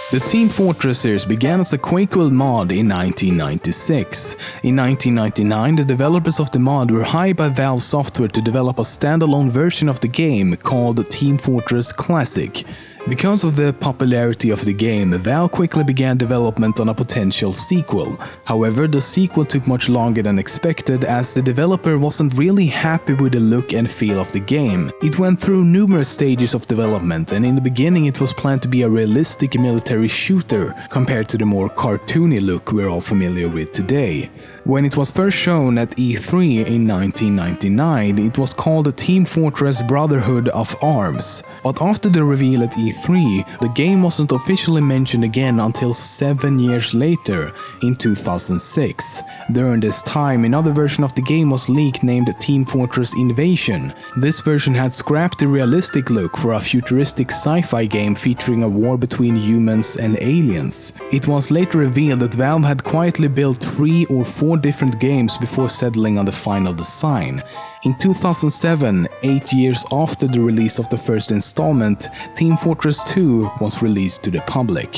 The Team Fortress series began as a Quakeworld mod in 1996. In 1999, the developers of the mod were hired by Valve Software to develop a standalone version of the game called Team Fortress Classic. Because of the popularity of the game, Valve quickly began development on a potential sequel. However, the sequel took much longer than expected as the developer wasn't really happy with the look and feel of the game. It went through numerous stages of development, and in the beginning it was planned to be a realistic military shooter compared to the more cartoony look we're all familiar with today. When it was first shown at E3 in 1999, it was called Team Fortress Brotherhood of Arms. But after the reveal at E3, the game wasn't officially mentioned again until 7 years later, in 2006. During this time, another version of the game was leaked named Team Fortress Invasion. This version had scrapped the realistic look for a futuristic sci-fi game featuring a war between humans and aliens. It was later revealed that Valve had quietly built 3 or 4 different games before settling on the final design. In 2007, 8 years after the release of the first installment, Team Fortress 2 was released to the public.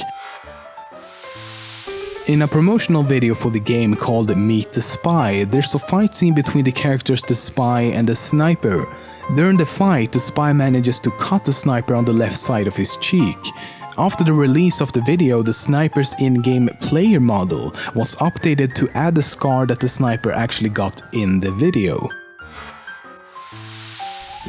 In a promotional video for the game called Meet the Spy, there's a fight scene between the characters the Spy and the Sniper. During the fight, the Spy manages to cut the Sniper on the left side of his cheek. After the release of the video, the Sniper's in-game player model was updated to add the scar that the Sniper actually got in the video.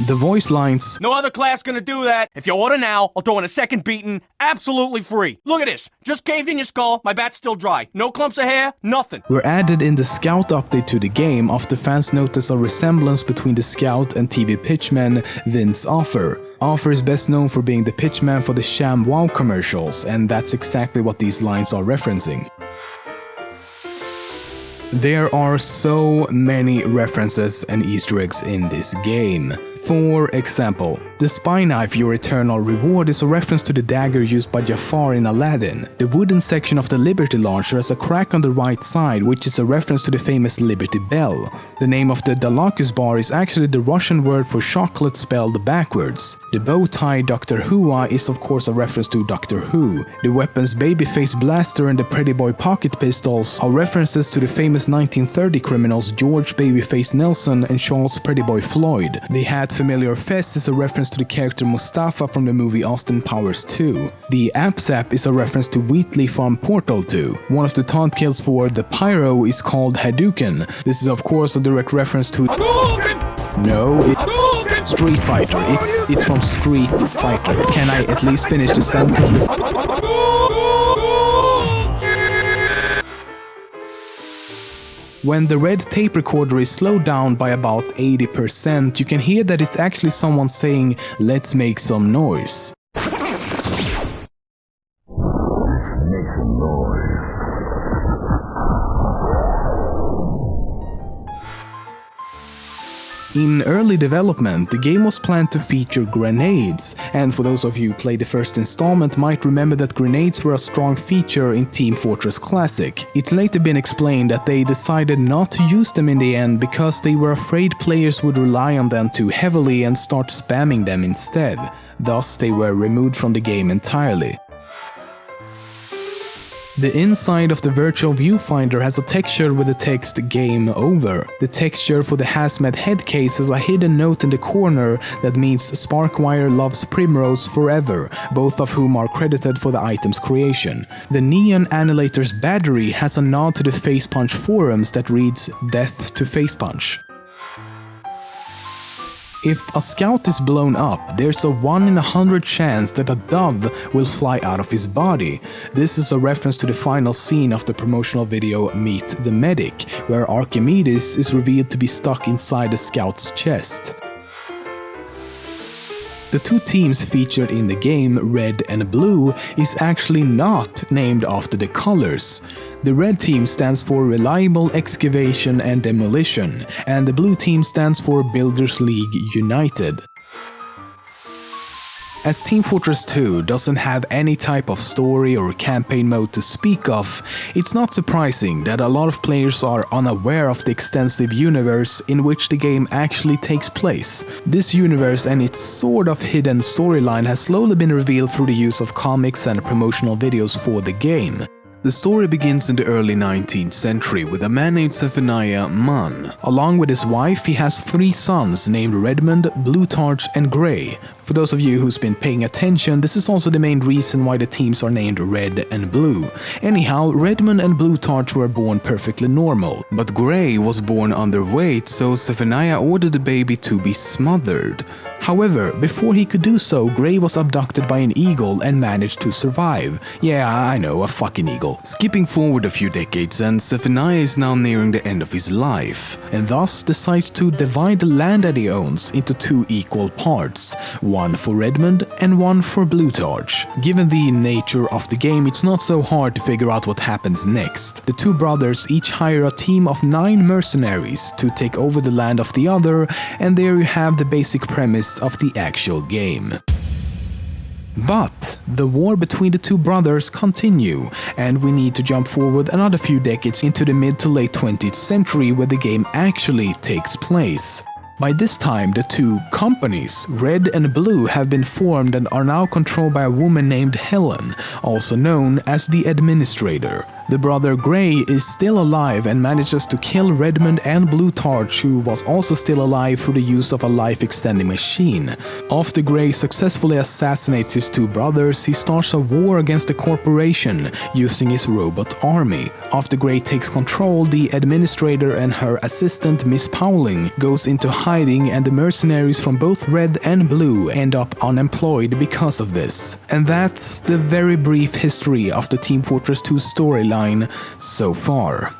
The voice lines, "No other class gonna do that. If you order now, I'll throw in a second beating, absolutely free. Look at this, just caved in your skull, my bat's still dry. No clumps of hair, nothing." Were added in the Scout update to the game after fans noticed a resemblance between the Scout and TV pitchman Vince Offer. Offer is best known for being the pitchman for the Sham Wow commercials, and that's exactly what these lines are referencing. There are so many references and Easter eggs in this game. For example, the spy knife, your eternal reward, is a reference to the dagger used by Jafar in Aladdin. The wooden section of the Liberty launcher has a crack on the right side, which is a reference to the famous Liberty Bell. The name of the Dalacus bar is actually the Russian word for chocolate spelled backwards. The bow tie Dr. Hua is of course a reference to Doctor Who. The weapons Babyface Blaster and the Pretty Boy pocket pistols are references to the famous 1930 criminals George Babyface Nelson and Charles Pretty Boy Floyd. The hat familiar fez is a reference to the character Mustafa from the movie Austin Powers 2. The AppSap is a reference to Wheatley Farm Portal 2. One of the taunt kills for the Pyro is called Hadouken. This is of course a direct reference to Street Fighter. It's from Street Fighter. Can I at least finish the sentence before? When the red tape recorder is slowed down by about 80%, you can hear that it's actually someone saying, "Let's make some noise." In early development, the game was planned to feature grenades, and for those of you who played the first installment might remember that grenades were a strong feature in Team Fortress Classic. It's later been explained that they decided not to use them in the end because they were afraid players would rely on them too heavily and start spamming them instead. Thus, they were removed from the game entirely. The inside of the virtual viewfinder has a texture with the text "Game Over." The texture for the hazmat head case has a hidden note in the corner that means Sparkwire loves Primrose forever, both of whom are credited for the item's creation. The Neon Annihilator's battery has a nod to the Face Punch forums that reads "Death to Face Punch." If a scout is blown up, there's a 1 in 100 chance that a dove will fly out of his body. This is a reference to the final scene of the promotional video Meet the Medic, where Archimedes is revealed to be stuck inside the scout's chest. The two teams featured in the game, Red and Blue, is actually not named after the colors. The red team stands for Reliable Excavation and Demolition, and the blue team stands for Builders League United. As Team Fortress 2 doesn't have any type of story or campaign mode to speak of, it's not surprising that a lot of players are unaware of the extensive universe in which the game actually takes place. This universe and its sort of hidden storyline has slowly been revealed through the use of comics and promotional videos for the game. The story begins in the early 19th century with a man named Zephaniah Munn. Along with his wife, he has 3 sons named Redmond, Bluetarch, and Grey. For those of you who's been paying attention, this is also the main reason why the teams are named Red and Blue. Anyhow, Redmond and Bluetarch were born perfectly normal, but Grey was born underweight, so Zephaniah ordered the baby to be smothered. However, before he could do so, Grey was abducted by an eagle and managed to survive. Yeah, I know, a fucking eagle. Skipping forward a few decades, and Zephaniah is now nearing the end of his life, and thus decides to divide the land that he owns into 2 equal parts, one for Redmond and one for Bluetarch. Given the nature of the game, it's not so hard to figure out what happens next. The 2 brothers each hire a team of 9 mercenaries to take over the land of the other, and there you have the basic premise of the actual game. But the war between the 2 brothers continue, and we need to jump forward another few decades into the mid to late 20th century where the game actually takes place. By this time, the 2 companies, Red and Blue, have been formed and are now controlled by a woman named Helen, also known as the Administrator. The brother Grey is still alive and manages to kill Redmond and Bluetarch, who was also still alive through the use of a life-extending machine. After Grey successfully assassinates his 2 brothers, he starts a war against the corporation using his robot army. After Grey takes control, the Administrator and her assistant Miss Powling goes into hiding, and the mercenaries from both Red and Blue end up unemployed because of this. And that's the very brief history of the Team Fortress 2 storyline so far.